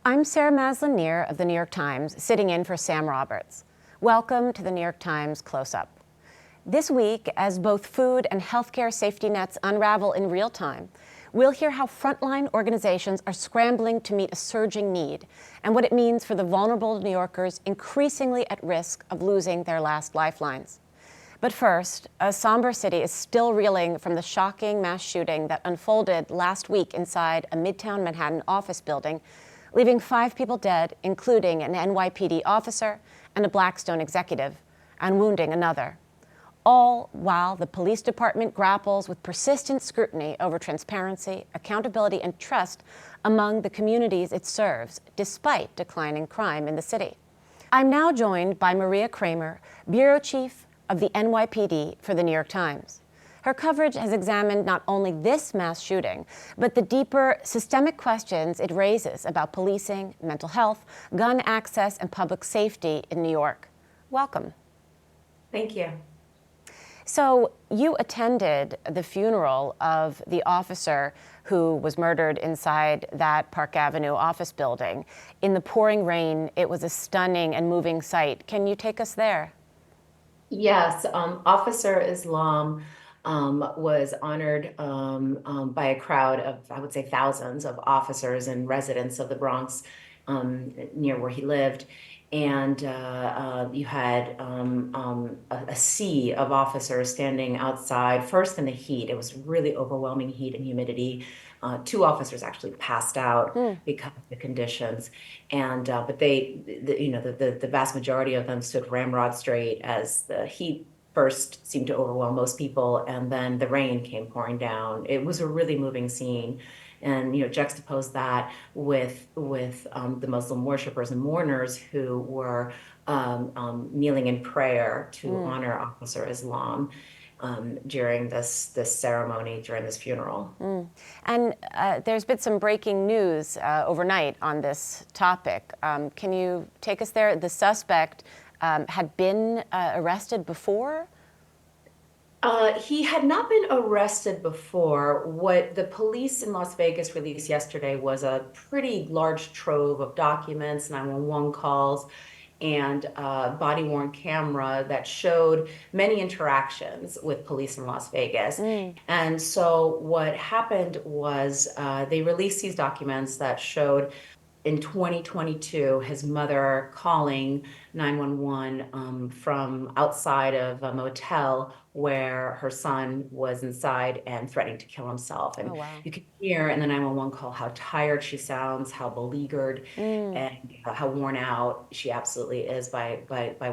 I'm Sarah Maslin-Nier of The New York Times, sitting in for Sam Roberts. Welcome to The New York Times Close-Up. This week, as both food and healthcare safety nets unravel in real time, we'll hear how frontline organizations are scrambling to meet a surging need and what it means for the vulnerable New Yorkers increasingly at risk of losing their last lifelines. But first, a somber city is still reeling from the shocking mass shooting that unfolded last week inside a Midtown Manhattan office building, leaving 5 people dead, including an NYPD officer and a Blackstone executive, and wounding another. All while the police department grapples with persistent scrutiny over transparency, accountability, and trust among the communities it serves, despite declining crime in the city. I'm now joined by Maria Cramer, bureau chief of the NYPD for The New York Times. Her coverage has examined not only this mass shooting, but the deeper systemic questions it raises about policing, mental health, gun access, and public safety in New York. Welcome. Thank you. So you attended the funeral of the officer who was murdered inside that Park Avenue office building. In the pouring rain, it was a stunning and moving sight. Can you take us there? Yes, Officer Islam was honored by a crowd of, I would say, thousands of officers and residents of the Bronx near where he lived. And you had a sea of officers standing outside, first in the heat. It was really overwhelming heat and humidity. 2 officers actually passed out because of the conditions, and but the vast majority of them stood ramrod straight as the heat first seemed to overwhelm most people, and then the rain came pouring down. It was a really moving scene. And juxtapose that with the Muslim worshipers and mourners who were kneeling in prayer to honor Officer Islam during this ceremony, during this funeral. And there's been some breaking news overnight on this topic. Can you take us there? The suspect had been arrested before? He had not been arrested before. What the police in Las Vegas released yesterday was a pretty large trove of documents, 911 calls, and a body-worn camera that showed many interactions with police in Las Vegas. And so what happened was they released these documents that showed in 2022, his mother calling 911 from outside of a motel where her son was inside and threatening to kill himself. And you can hear in the 911 call how tired she sounds, how beleaguered, and how worn out she absolutely is by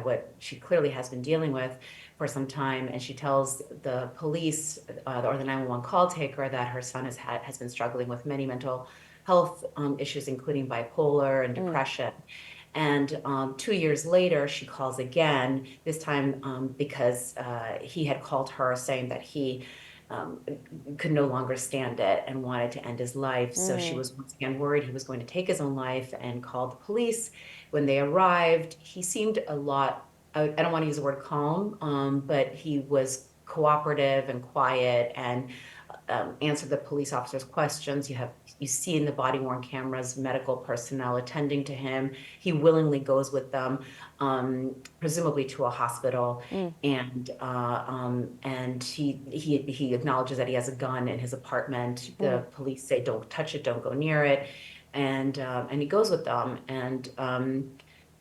what she clearly has been dealing with for some time. And she tells the police or the 911 call taker that her son has been struggling with many mental health issues, including bipolar and depression. And 2 years later, she calls again, this time because he had called her saying that he could no longer stand it and wanted to end his life. So she was once again worried he was going to take his own life and called the police. When they arrived, he seemed a lot, I don't want to use the word calm, but he was cooperative and quiet and answered the police officers' questions. You see in the body-worn cameras medical personnel attending to him. He willingly goes with them, presumably to a hospital, and he acknowledges that he has a gun in his apartment. The police say, "Don't touch it, don't go near it," and he goes with them. And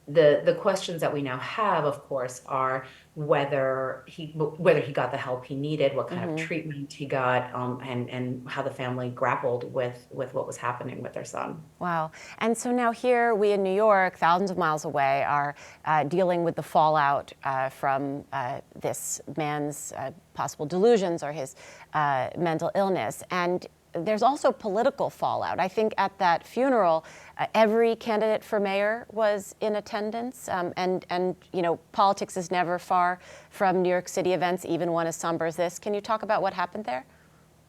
the questions that we now have, of course, are whether he got the help he needed, what kind of treatment he got, and how the family grappled with what was happening with their son. Wow. And so now here we in New York, thousands of miles away, are dealing with the fallout from this man's possible delusions or his mental illness. And there's also political fallout. I think at that funeral, every candidate for mayor was in attendance, and politics is never far from New York City events, even one as somber as this. Can you talk about what happened there?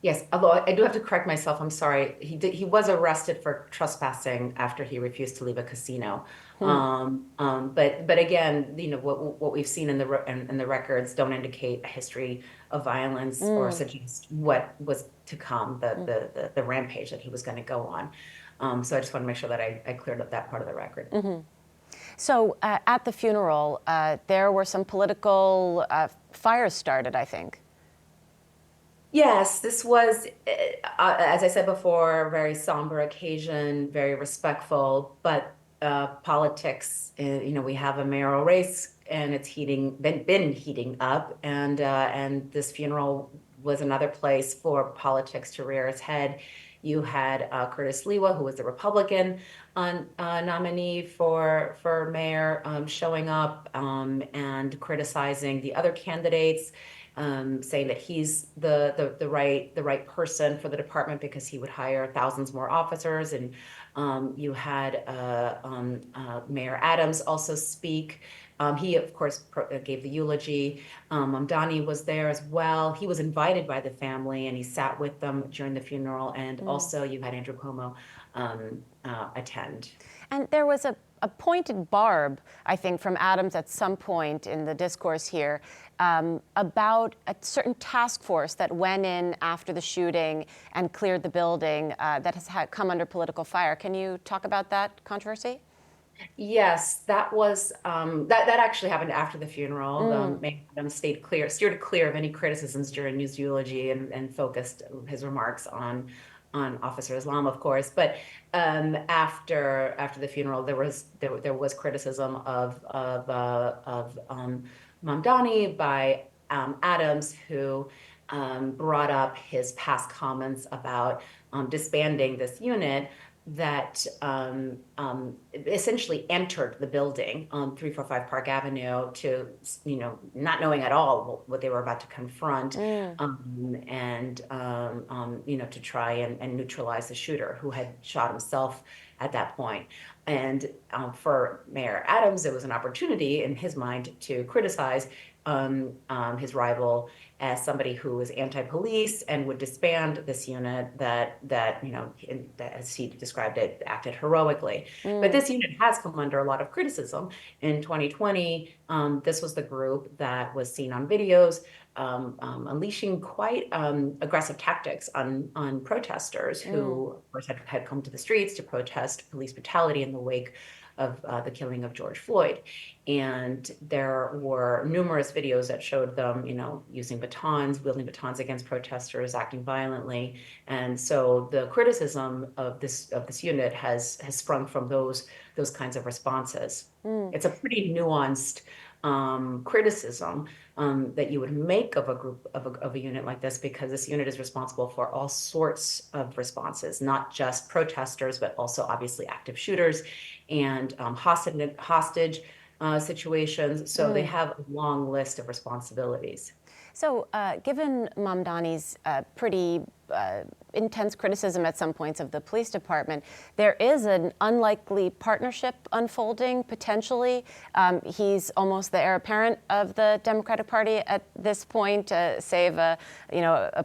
Yes, although I do have to correct myself. I'm sorry. He was arrested for trespassing after he refused to leave a casino. But again, what we've seen in the records don't indicate a history of violence or suggest what was to come, the rampage that he was going to go on. So I just want to make sure that I cleared up that part of the record. So at the funeral, there were some political fires started, I think. Yes, this was, as I said before, a very somber occasion, very respectful, but politics, we have a mayoral race and it's been heating up, and this funeral was another place for politics to rear its head. You had Curtis Lewa, who was the Republican nominee for mayor, showing up and criticizing the other candidates. Saying that he's the right person for the department because he would hire thousands more officers. And you had Mayor Adams also speak. He, of course, gave the eulogy. Mamdani was there as well. He was invited by the family and he sat with them during the funeral. And also you had Andrew Cuomo attend. And there was a pointed barb, I think, from Adams at some point in the discourse here about a certain task force that went in after the shooting and cleared the building that has come under political fire. Can you talk about that controversy? Yes, that was that actually happened after the funeral. Mayor Adams steered clear of any criticisms during his eulogy and focused his remarks on Officer Islam, of course. But after the funeral, there was criticism of Mamdani by Adams, who brought up his past comments about disbanding this unit that essentially entered the building on 345 Park Avenue to, not knowing at all what they were about to confront, and to try and neutralize the shooter who had shot himself at that point. And for Mayor Adams, it was an opportunity in his mind to criticize his rival as somebody who was anti-police and would disband this unit that as he described it, acted heroically. But this unit has come under a lot of criticism. In 2020, this was the group that was seen on videos unleashing quite aggressive tactics on protesters who, of course, had come to the streets to protest police brutality in the wake of the killing of George Floyd. And there were numerous videos that showed them, using batons, wielding batons against protesters, acting violently. And so the criticism of this unit has sprung from those kinds of responses. It's a pretty nuanced criticism that you would make of a group of a unit like this, because this unit is responsible for all sorts of responses, not just protesters, but also obviously active shooters and hostage situations. So they have a long list of responsibilities. So given Mamdani's pretty intense criticism at some points of the police department, there is an unlikely partnership unfolding, potentially. He's almost the heir apparent of the Democratic Party at this point, save a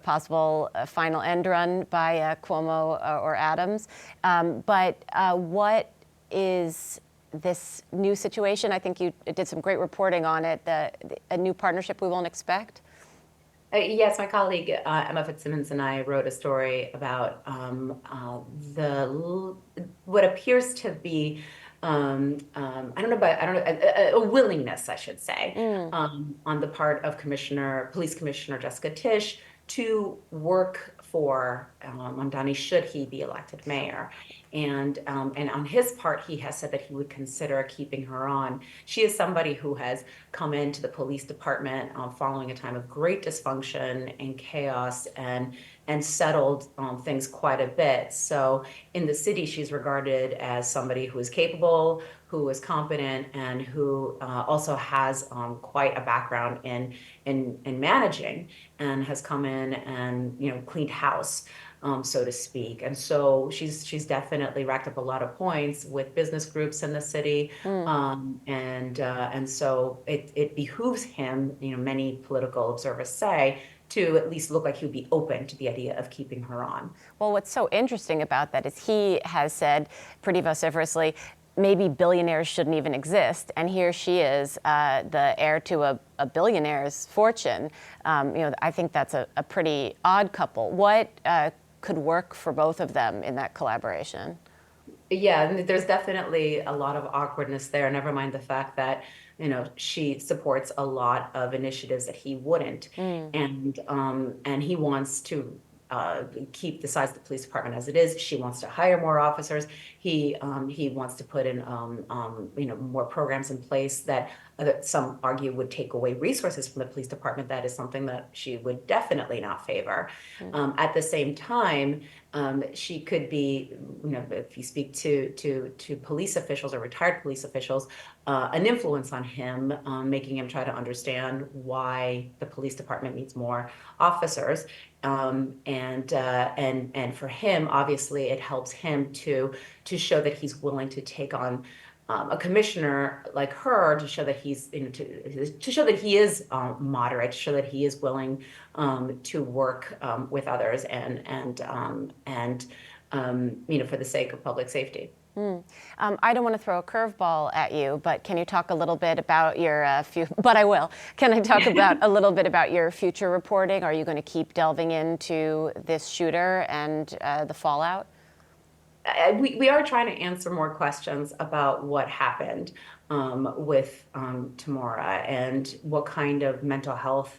possible final end run by Cuomo or Adams. But what is this new situation? I think you did some great reporting on it, a new partnership we won't expect. Yes, my colleague Emma Fitzsimmons and I wrote a story about what appears to be a willingness, I should say, on the part of Police Commissioner Jessica Tisch to work for Mamdani should he be elected mayor. And on his part, he has said that he would consider keeping her on. She is somebody who has come into the police department following a time of great dysfunction and chaos and settled things quite a bit. So in the city, she's regarded as somebody who is capable, who is competent, and who also has quite a background in managing, and has come in and cleaned house, so to speak. And so she's definitely racked up a lot of points with business groups in the city, and so it behooves him, many political observers say, to at least look like he would be open to the idea of keeping her on. Well, what's so interesting about that is he has said pretty vociferously, maybe billionaires shouldn't even exist, and here she is, the heir to a billionaire's fortune. I think that's a pretty odd couple. What could work for both of them in that collaboration? Yeah, and there's definitely a lot of awkwardness there. Never mind the fact that, she supports a lot of initiatives that he wouldn't, and he wants to keep the size of the police department as it is. She wants to hire more officers. He wants to put in more programs in place that some argue would take away resources from the police department. That is something that she would definitely not favor. At the same time, she could be, if you speak to police officials or retired police officials, an influence on him, making him try to understand why the police department needs more officers. And for him, obviously, it helps him to show that he's willing to take on a commissioner like her, to show that he's to show that he is moderate, to show that he is willing to work with others and for the sake of public safety. I don't want to throw a curveball at you, but can you talk a little bit about your but I will. Can I talk about a little bit about your future reporting? Are you going to keep delving into this shooter and the fallout? We are trying to answer more questions about what happened with Tamora and what kind of mental health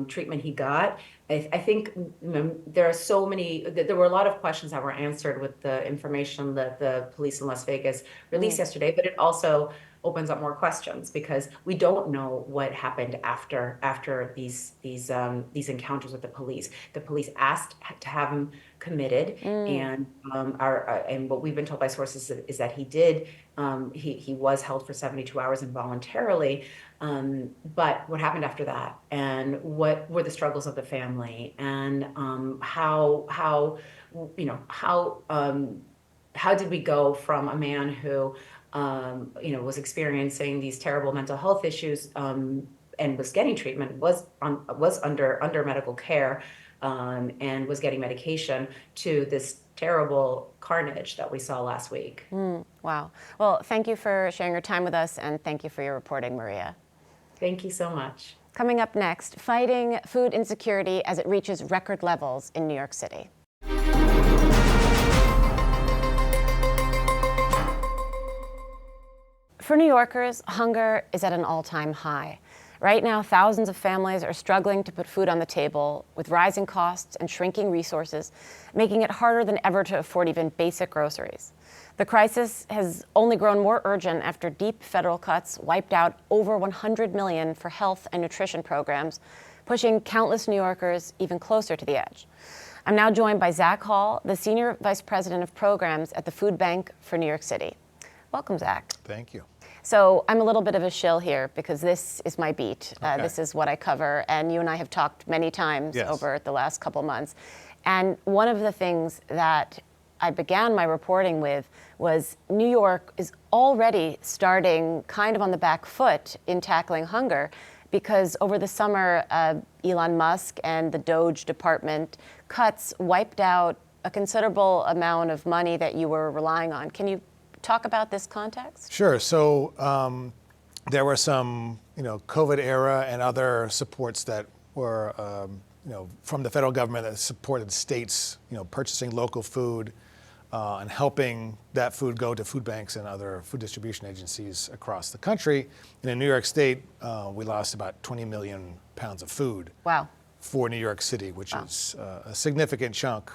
treatment he got. I think there are so many, there were a lot of questions that were answered with the information that the police in Las Vegas released yesterday, but it also opens up more questions because we don't know what happened after these encounters with the police. The police asked to have him committed, and and what we've been told by sources is that he did. He was held for 72 hours involuntarily. But what happened after that, and what were the struggles of the family, and how did we go from a man who was experiencing these terrible mental health issues and was getting treatment, was under medical care, and was getting medication, to this terrible carnage that we saw last week. Wow. Well, thank you for sharing your time with us, and thank you for your reporting, Maria. Thank you so much. Coming up next, fighting food insecurity as it reaches record levels in New York City. For New Yorkers, hunger is at an all-time high. Right now, thousands of families are struggling to put food on the table, with rising costs and shrinking resources, making it harder than ever to afford even basic groceries. The crisis has only grown more urgent after deep federal cuts wiped out over $100 million for health and nutrition programs, pushing countless New Yorkers even closer to the edge. I'm now joined by Zac Hall, the Senior Vice President of Programs at the Food Bank for New York City. Welcome, Zac. Thank you. So I'm a little bit of a shill here because this is my beat. Okay. This is what I cover, and you and I have talked many times over the last couple months. And one of the things that I began my reporting with was New York is already starting kind of on the back foot in tackling hunger, because over the summer, Elon Musk and the DOGE department cuts wiped out a considerable amount of money that you were relying on. Can you talk about this context? Sure. So there were some, COVID era and other supports that were, from the federal government that supported states, purchasing local food and helping that food go to food banks and other food distribution agencies across the country. And in New York State, we lost about 20 million pounds of food. Wow. For New York City, which is a significant chunk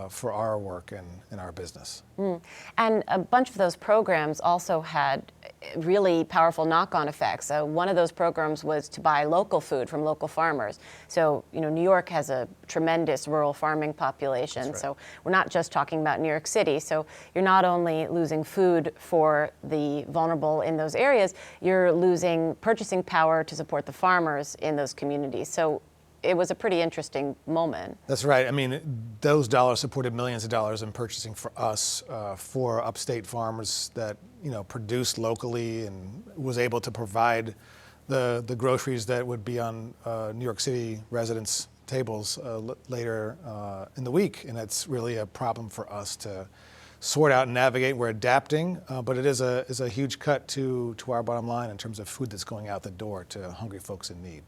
for our work and our business. And a bunch of those programs also had really powerful knock-on effects. One of those programs was to buy local food from local farmers. So, New York has a tremendous rural farming population. That's right. So we're not just talking about New York City. So you're not only losing food for the vulnerable in those areas, you're losing purchasing power to support the farmers in those communities. So it was a pretty interesting moment. That's right. I mean, those dollars supported millions of dollars in purchasing for us, for upstate farmers that, produced locally and was able to provide the groceries that would be on New York City residents' tables later in the week. And that's really a problem for us to sort out and navigate. We're adapting, but it is a huge cut to our bottom line in terms of food that's going out the door to hungry folks in need.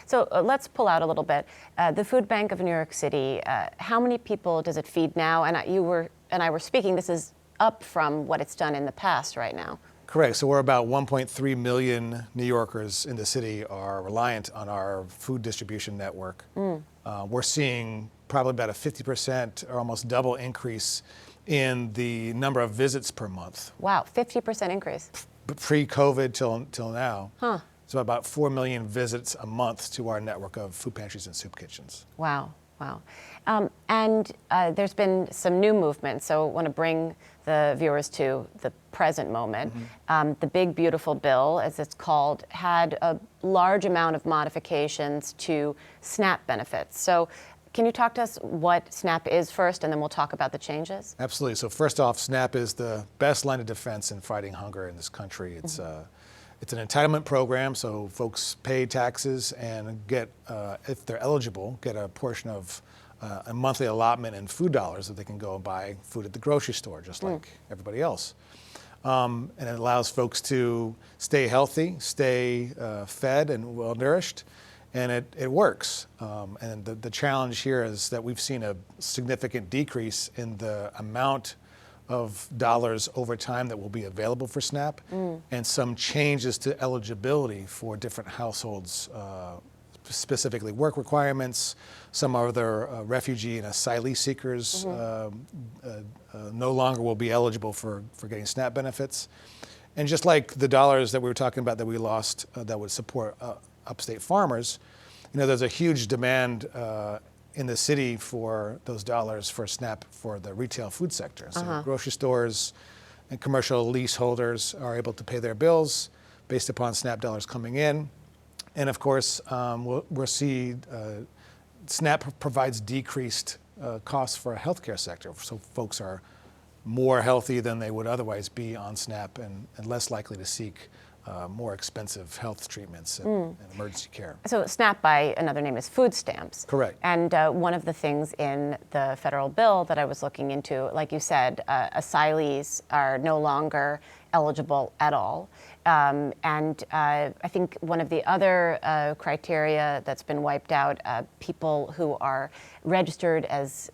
So let's pull out a little bit. The Food Bank of New York City, how many people does it feed now? And you and I were speaking, this is up from what it's done in the past right now. Correct. So we're about 1.3 million New Yorkers in the city are reliant on our food distribution network. We're seeing probably about a 50% or almost double increase in the number of visits per month. Wow, 50% increase. Pre-COVID till now. Huh. So about 4 million visits a month to our network of food pantries and soup kitchens. Wow, wow. And there's been some new movement, so I want to bring the viewers to the present moment. The Big Beautiful Bill, as it's called, had a large amount of modifications to SNAP benefits. So can you talk to us what SNAP is first, and then we'll talk about the changes? Absolutely. So first off, SNAP is the best line of defense in fighting hunger in this country. It's an entitlement program, so folks pay taxes and get, if they're eligible, get a portion of a monthly allotment in food dollars that they can go and buy food at the grocery store, just like everybody else. And it allows folks to stay healthy, stay fed and well nourished, and it works. And the challenge here is that we've seen a significant decrease in the amount of dollars over time that will be available for SNAP, and some changes to eligibility for different households, specifically work requirements. Some other refugee and asylee seekers no longer will be eligible for getting SNAP benefits. And just like the dollars that we were talking about that we lost that would support upstate farmers, there's a huge demand in the city for those dollars for SNAP for the retail food sector. So grocery stores and commercial leaseholders are able to pay their bills based upon SNAP dollars coming in. And of course, we'll see SNAP provides decreased costs for a healthcare sector. So folks are more healthy than they would otherwise be on SNAP and less likely to seek more expensive health treatments and emergency care. So SNAP, by another name, is food stamps. Correct. And one of the things in the federal bill that I was looking into, like you said, asylees are no longer eligible at all. And I think one of the other criteria that's been wiped out, people who are registered as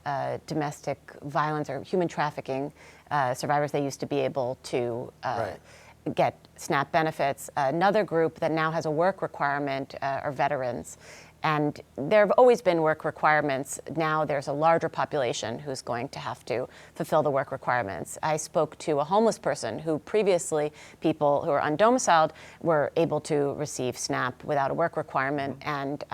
domestic violence or human trafficking survivors, they used to be able to get SNAP benefits. Another group that now has a work requirement are veterans. And there have always been work requirements. Now there's a larger population who's going to have to fulfill the work requirements. I spoke to a homeless person who previously, people who are undomiciled were able to receive SNAP without a work requirement, and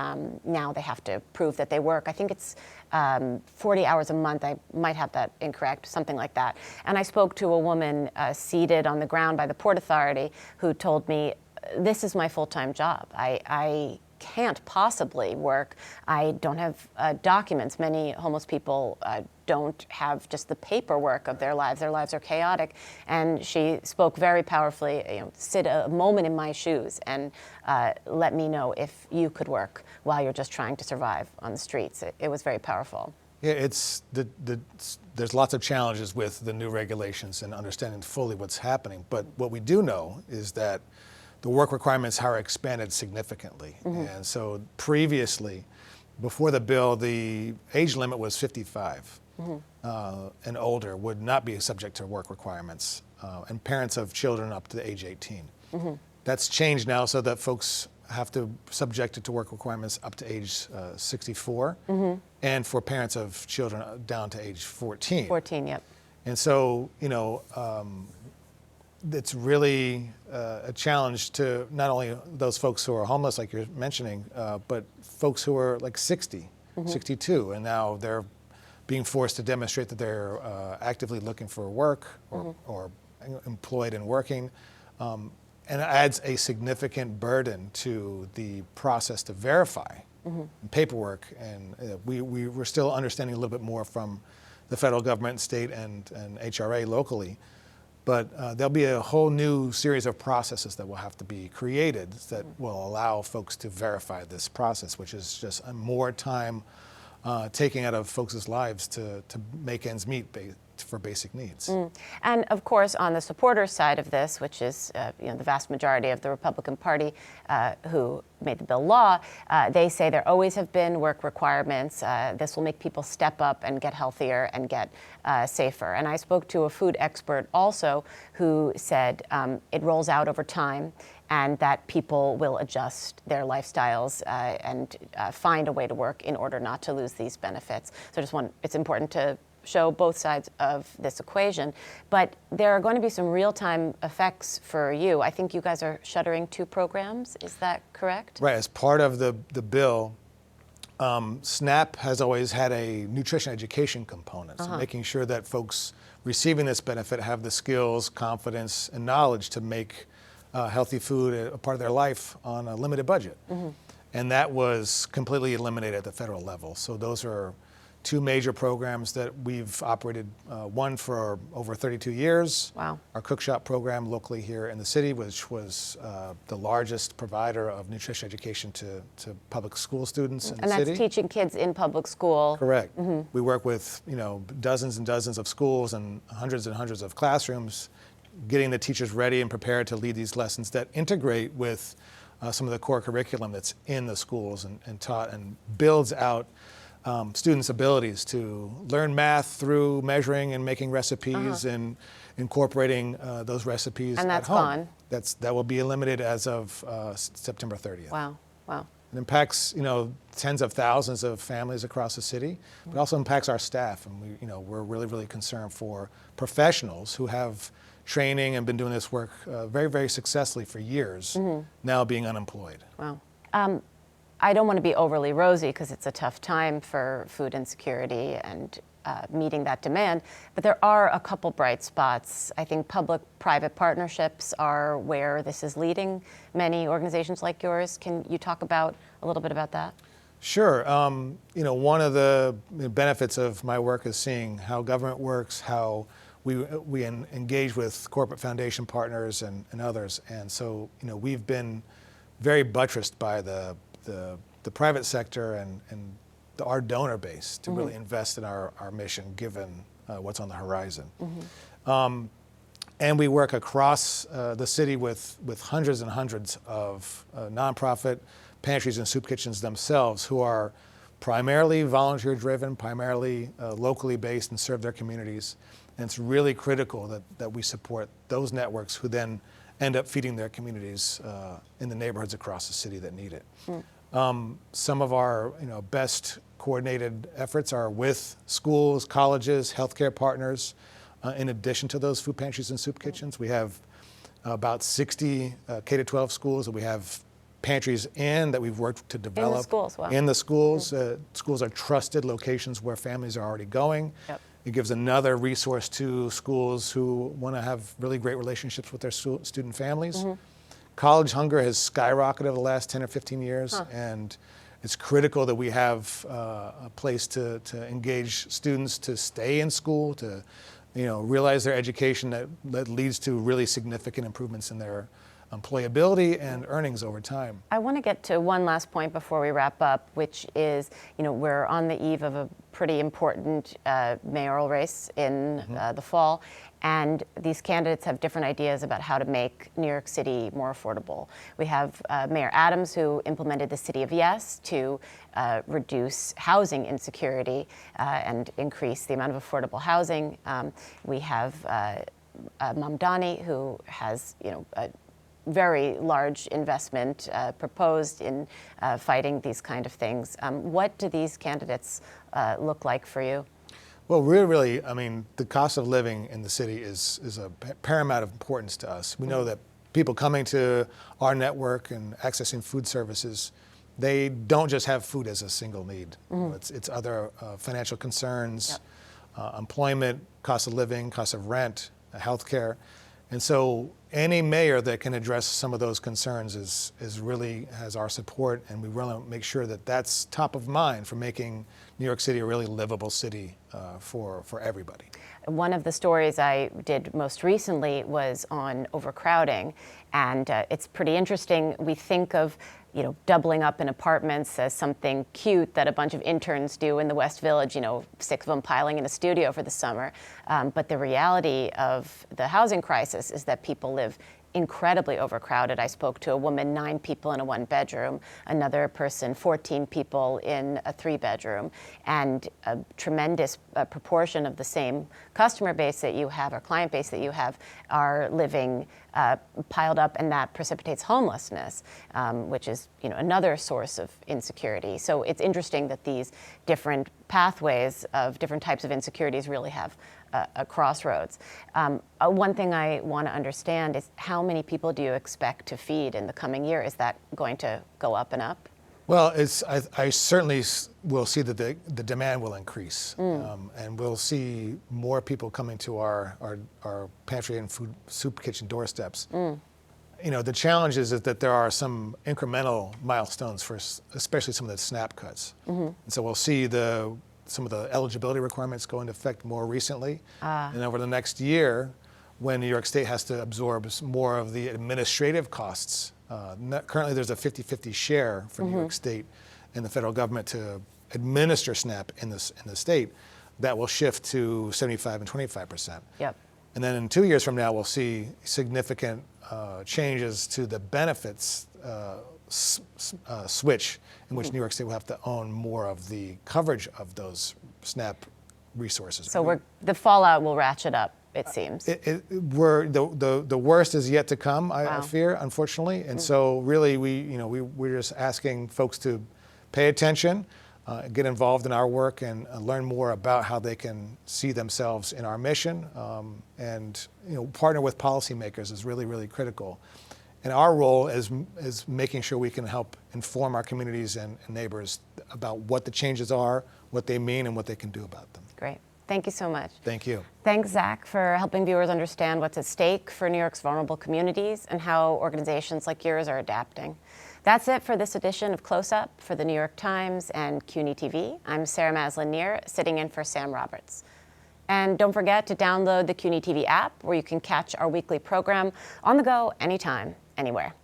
now they have to prove that they work. I think it's 40 hours a month. I might have that incorrect, something like that. And I spoke to a woman seated on the ground by the Port Authority who told me, this is my full-time job. I can't possibly work. I don't have documents. Many homeless people don't have just the paperwork of their lives. Their lives are chaotic. And she spoke very powerfully, sit a moment in my shoes and let me know if you could work while you're just trying to survive on the streets. It was very powerful. Yeah, there's lots of challenges with the new regulations and understanding fully what's happening. But what we do know is that the work requirements are expanded significantly. And so previously, before the bill, the age limit was 55 and older would not be subject to work requirements, and parents of children up to age 18. That's changed now so that folks have to subject it to work requirements up to age 64, and for parents of children down to age 14. 14, yep. And so, it's really a challenge to not only those folks who are homeless, like you're mentioning, but folks who are like 60, 62, and now they're being forced to demonstrate that they're actively looking for work or employed and working. And it adds a significant burden to the process to verify paperwork. And we're still understanding a little bit more from the federal government, state, and HRA locally. But there'll be a whole new series of processes that will have to be created that will allow folks to verify this process, which is just more time taking out of folks' lives to make ends meet, for basic needs. And of course, on the supporters side of this, which is the vast majority of the Republican Party who made the bill law, they say there always have been work requirements. This will make people step up and get healthier and get safer. And I spoke to a food expert also who said it rolls out over time, and that people will adjust their lifestyles and find a way to work in order not to lose these benefits. So it's important to show both sides of this equation. But there are going to be some real-time effects for you. I think you guys are shuttering 2 programs. Is that correct? Right. As part of the bill, SNAP has always had a nutrition education component, so making sure that folks receiving this benefit have the skills, confidence, and knowledge to make healthy food a part of their life on a limited budget. And that was completely eliminated at the federal level. So those are 2 major programs that we've operated, one for over 32 years. Wow. Our cookshop program locally here in the city, which was the largest provider of nutrition education to public school students in the city. And that's teaching kids in public school. Correct. We work with dozens and dozens of schools and hundreds of classrooms, getting the teachers ready and prepared to lead these lessons that integrate with some of the core curriculum that's in the schools and taught, and builds out students' abilities to learn math through measuring and making recipes and incorporating those recipes And at that's home. gone. That will be eliminated as of September 30th. Wow. It impacts tens of thousands of families across the city, but also impacts our staff, and we're really concerned for professionals who have training and been doing this work very successfully for years, now being unemployed. Wow. I don't want to be overly rosy because it's a tough time for food insecurity and meeting that demand, but there are a couple bright spots. I think public-private partnerships are where this is leading many organizations like yours. Can you talk a little bit about that? Sure. One of the benefits of my work is seeing how government works, how we engage with corporate foundation partners and others. And so, we've been very buttressed by the private sector and our donor base to really invest in our mission, given what's on the horizon. And we work across the city with hundreds and hundreds of nonprofit pantries and soup kitchens themselves, who are primarily volunteer driven, primarily locally based, and serve their communities. And it's really critical that we support those networks, who then end up feeding their communities in the neighborhoods across the city that need it. Some of our best coordinated efforts are with schools, colleges, healthcare partners. In addition to those food pantries and soup kitchens, we have about 60 K-12 schools that we have pantries in, that we've worked to develop. In the schools, wow. In the schools. Schools are trusted locations where families are already going. Yep. It gives another resource to schools who want to have really great relationships with their student families. College hunger has skyrocketed over the last 10 or 15 years, and it's critical that we have a place to engage students to stay in school, to realize their education that leads to really significant improvements in their employability and earnings over time. I want to get to one last point before we wrap up, which is, we're on the eve of a pretty important mayoral race in the fall, and these candidates have different ideas about how to make New York City more affordable. We have Mayor Adams, who implemented the City of Yes to reduce housing insecurity and increase the amount of affordable housing. We have Mamdani, who has, a very large investment proposed in fighting these kind of things. What do these candidates look like for you? Well, really, the cost of living in the city is a paramount of importance to us. We know that people coming to our network and accessing food services, they don't just have food as a single need. It's other financial concerns, employment, cost of living, cost of rent, healthcare. And so any mayor that can address some of those concerns is really has our support, and we want to make sure that that's top of mind for making New York City a really livable city for everybody. One of the stories I did most recently was on overcrowding, and it's pretty interesting. We think of doubling up in apartments as something cute that a bunch of interns do in the West Village, 6 of them piling in a studio for the summer. But the reality of the housing crisis is that people live incredibly overcrowded. I spoke to a woman, 9 people in a 1-bedroom, another person, 14 people in a 3-bedroom, and a tremendous proportion of the same customer base that you have, or client base that you have, are living piled up, and that precipitates homelessness, which is another source of insecurity. So it's interesting that these different pathways of different types of insecurities really have a crossroads. One thing I want to understand is how many people do you expect to feed in the coming year? Is that going to go up and up? Well, I certainly will see that the demand will increase, and we'll see more people coming to our pantry and food soup kitchen doorsteps. The challenge is that there are some incremental milestones for especially some of the SNAP cuts. And so we'll see some of the eligibility requirements go into effect more recently. And over the next year, when New York State has to absorb more of the administrative costs, currently there's a 50-50 share for New York State and the federal government to administer SNAP in the state. That will shift to 75 and 25%. Yep. And then in 2 years from now, we'll see significant changes to the benefits switch, in which New York State will have to own more of the coverage of those SNAP resources. So the fallout will ratchet up, it seems. The worst is yet to come, I Wow. fear, unfortunately. And so really we're just asking folks to pay attention, get involved in our work, and learn more about how they can see themselves in our mission. And partner with policymakers is really, really critical. And our role is making sure we can help inform our communities and neighbors about what the changes are, what they mean, and what they can do about them. Great. Thank you so much. Thank you. Thanks, Zac, for helping viewers understand what's at stake for New York's vulnerable communities and how organizations like yours are adapting. That's it for this edition of Close Up for the New York Times and CUNY TV. I'm Sarah Maslin-Neer, sitting in for Sam Roberts. And don't forget to download the CUNY TV app, where you can catch our weekly program on the go, anytime, anywhere.